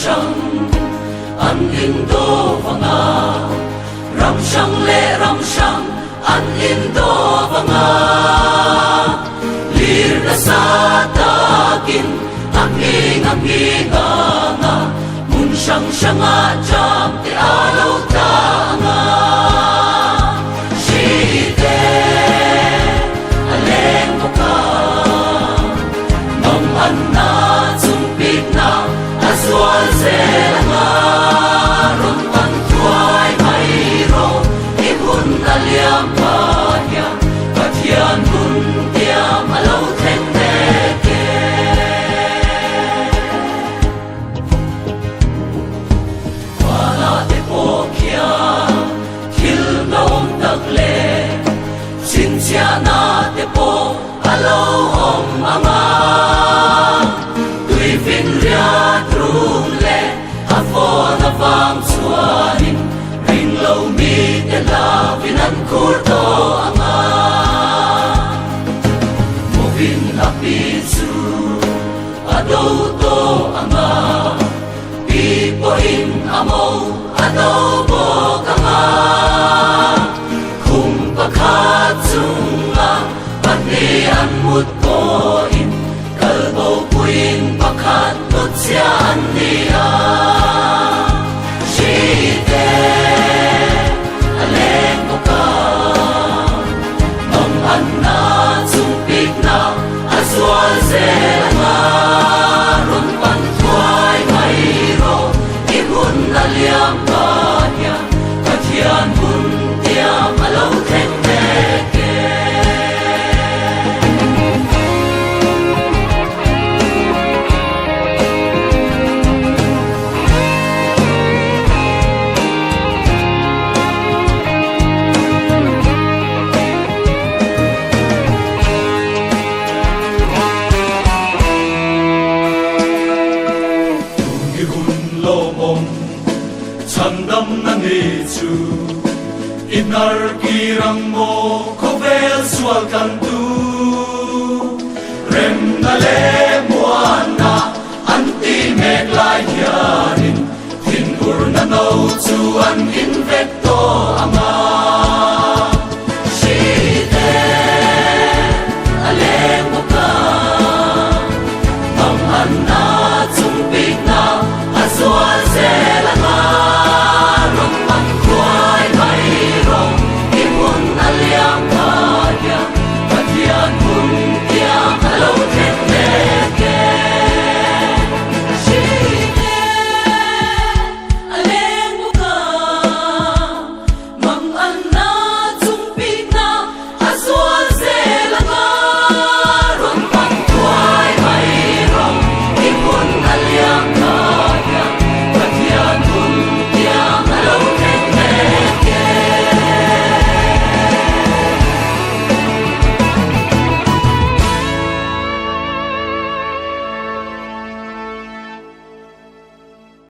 shang an in do vanga ram shang le ram shang an in do vanga lir na sa takin angin nga mun shang shanga jam te alo ta nga shi te aleng mo ka mang an na zum pit na azwal se nga ron pan tuai mai ro ibun aliam Pathian Pathian bun tiam alo theng te ke wala te po kia thil na tak le sin sia na te po alo om anga tui vin hriat rum le avon avang chuanin ring lo mi te la vin an kur to anga movin api chu ado to anga pi po in amo ado bo kanga khum pakhat chunga pani an mut ko in kalbo puin pakhat lut sia an nia shi te aleng mo ka mang an na chung pik na azwal se nga ron pan tuai mai ro ibun aliam Pathian Pathian bun tiam alo theng te ke chhandam na ni chu inar kirang mo kovel swal kan tu rem na le muana anti mek lai hianin thin ur na no chu an in